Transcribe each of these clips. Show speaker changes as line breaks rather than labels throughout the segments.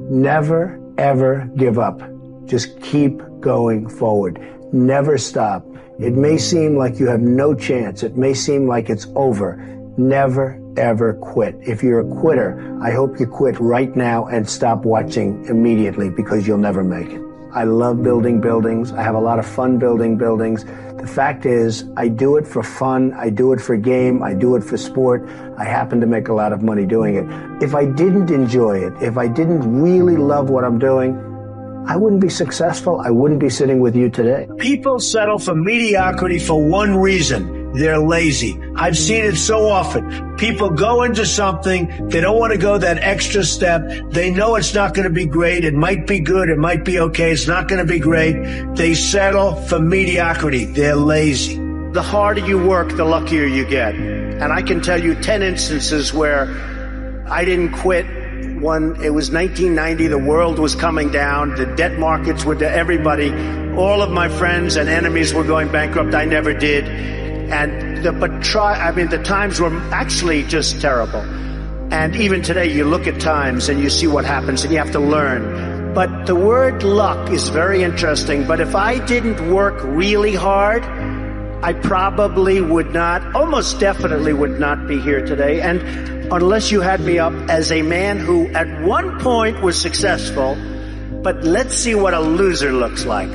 Never, ever give up. Just keep going forward. Never stop. It may seem like you have no chance. It may seem like it's over. Never, ever quit. If you're a quitter, I hope you quit right now and stop watching immediately, because you'll never make it. I love building buildings. I have a lot of fun building buildings. The fact is, I do it for fun. I do it for game. I do it for sport. I happen to make a lot of money doing it. If I didn't enjoy it, if I didn't really love what I'm doing, I wouldn't be successful. I wouldn't be sitting with you today. People settle for mediocrity for one reason. They're lazy. I've seen it so often. People go into something, they don't want to go that extra step. They know it's not going to be great. It might be good. It might be okay. It's not going to be great. They settle for mediocrity. They're lazy. The harder you work, the luckier you get. And I can tell you 10 instances where I didn't quit. One, it was 1990. The world was coming down. The debt markets were to everybody. All of my friends and enemies were going bankrupt. I never did. And the times were actually just terrible. And even today, you look at times and you see what happens, and you have to learn. But the word luck is very interesting. But if I didn't work really hard, I probably would not, almost definitely would not be here today. And unless you had me up as a man who at one point was successful, but let's see what a loser looks like.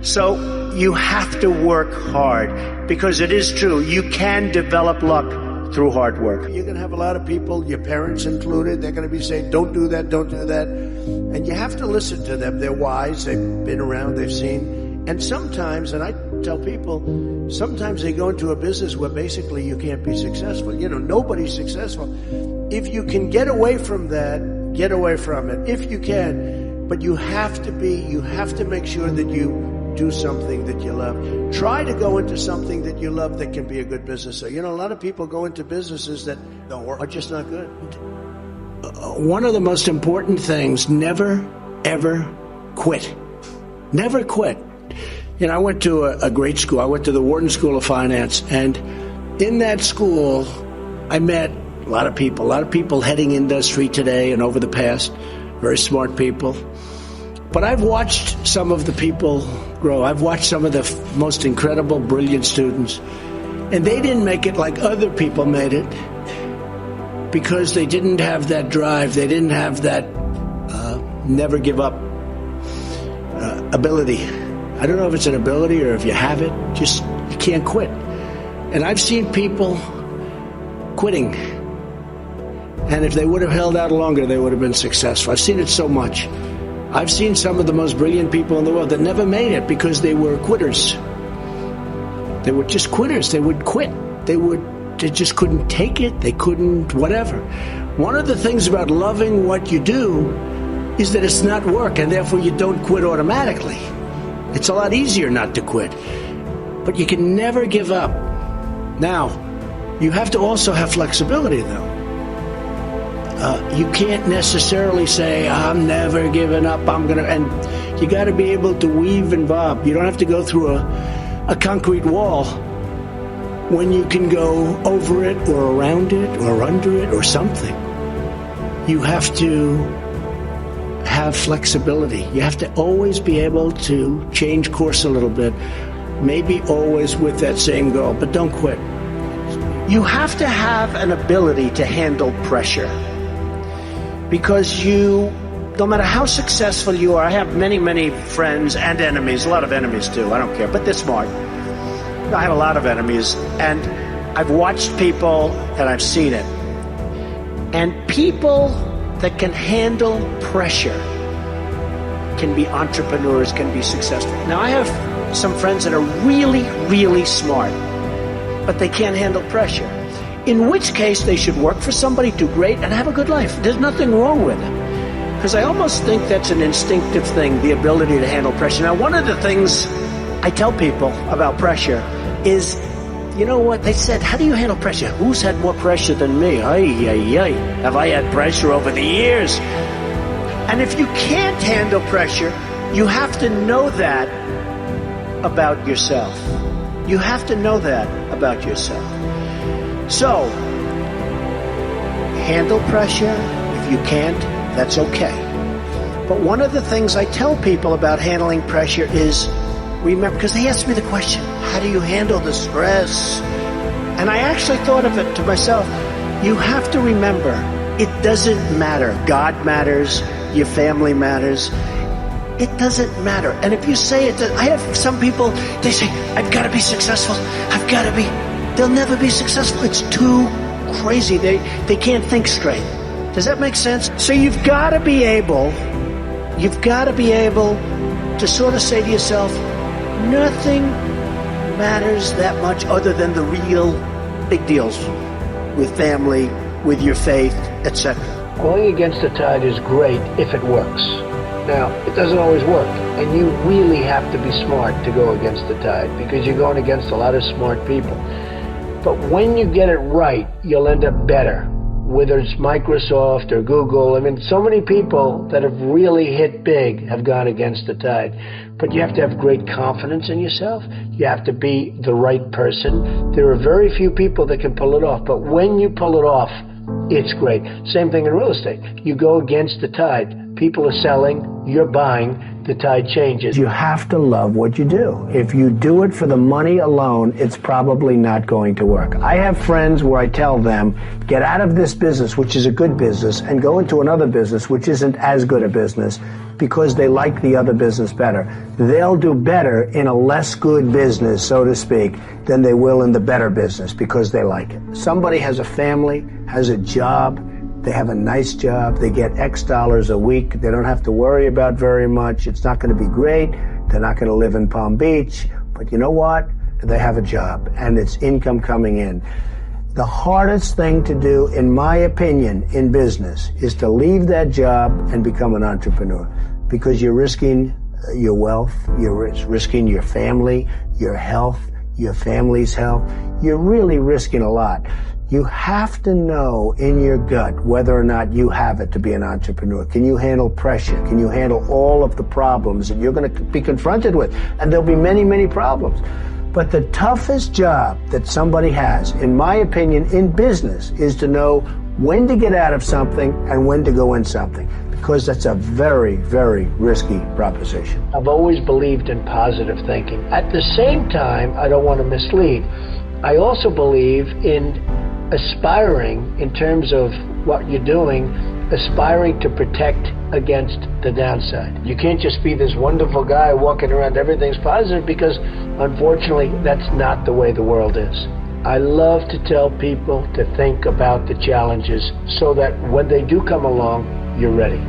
So you have to work hard, because it is true. You can develop luck through hard work. You're going to have a lot of people, your parents included, they're going to be saying, don't do that, don't do that. And you have to listen to them. They're wise. They've been around. They've seen. And sometimes, and I tell people, sometimes they go into a business where basically you can't be successful. You know, nobody's successful. If you can get away from that, get away from it. If you can. But you have to make sure that you do something that you love. Try to go into something that you love that can be a good business. So, you know, a lot of people go into businesses that are just not good. One of the most important things, never, ever quit. Never quit. You know, I went to a great school. I went to the Wharton School of Finance. And in that school, I met a lot of people heading industry today and over the past, very smart people. But I've watched some of the people grow. I've watched some of the most incredible, brilliant students. And they didn't make it like other people made it, because they didn't have that drive. They didn't have that never give up ability. I don't know if it's an ability or if you have it, just you can't quit. And I've seen people quitting. And if they would have held out longer, they would have been successful. I've seen it so much. I've seen some of the most brilliant people in the world that never made it because they were quitters. They were just quitters. They would quit. They just couldn't take it. They couldn't whatever. One of the things about loving what you do is that it's not work, and therefore you don't quit automatically. It's a lot easier not to quit. But you can never give up. Now, you have to also have flexibility, though. You can't necessarily say, I'm never giving up, and you got to be able to weave and bob. You don't have to go through a concrete wall when you can go over it or around it or under it or something. You have to have flexibility. You have to always be able to change course a little bit, maybe always with that same goal, but don't quit. You have to have an ability to handle pressure. Because no matter how successful you are, I have many, many friends and enemies, a lot of enemies too, I don't care, but they're smart. I have a lot of enemies, and I've watched people and I've seen it. And people that can handle pressure can be entrepreneurs, can be successful. Now, I have some friends that are really, really smart, but they can't handle pressure. In which case, they should work for somebody, do great, and have a good life. There's nothing wrong with it. Because I almost think that's an instinctive thing, the ability to handle pressure. Now, one of the things I tell people about pressure is, you know what? They said, how do you handle pressure? Who's had more pressure than me? Have I had pressure over the years? And if you can't handle pressure, you have to know that about yourself. You have to know that about yourself. So, handle pressure. If you can't, that's okay. But one of the things I tell people about handling pressure is, remember, because they ask me the question, how do you handle the stress? And I actually thought of it to myself, you have to remember, it doesn't matter. God matters, your family matters. It doesn't matter. And if you say it, I have some people, they say, I've got to be successful. I've got to be. They'll never be successful. It's too crazy. They can't think straight. Does that make sense? So you've got to be able to sort of say to yourself, nothing matters that much other than the real big deals with family, with your faith, etc.
Going against the tide is great if it works. Now, it doesn't always work, and you really have to be smart to go against the tide because you're going against a lot of smart people. But when you get it right, you'll end up better, whether it's Microsoft or Google. I mean, so many people that have really hit big have gone against the tide. But you have to have great confidence in yourself. You have to be the right person. There are very few people that can pull it off, but when you pull it off, it's great. Same thing in real estate. You go against the tide. People are selling, you're buying, the tide changes.
You have to love what you do. If you do it for the money alone, it's probably not going to work. I have friends where I tell them, get out of this business, which is a good business, and go into another business, which isn't as good a business, because they like the other business better. They'll do better in a less good business, so to speak, than they will in the better business because they like it. Somebody has a family, has a job, they have a nice job, they get X dollars a week, they don't have to worry about very much, it's not going to be great, they're not going to live in Palm Beach, but you know what? They have a job and it's income coming in. The hardest thing to do, in my opinion, in business is to leave that job and become an entrepreneur because you're risking your wealth, you're risking your family, your health, your family's health. You're really risking a lot. You have to know in your gut whether or not you have it to be an entrepreneur. Can you handle pressure? Can you handle all of the problems that you're going to be confronted with? And there'll be many, many problems. But the toughest job that somebody has, in my opinion, in business, is to know when to get out of something and when to go in something, because that's a very, very risky proposition.
I've always believed in positive thinking. At the same time, I don't want to mislead. I also believe in aspiring, in terms of what you're doing, aspiring to protect against the downside. You can't just be this wonderful guy walking around everything's positive, because unfortunately that's not the way the world is. I love to tell people to think about the challenges so that when they do come along, you're ready.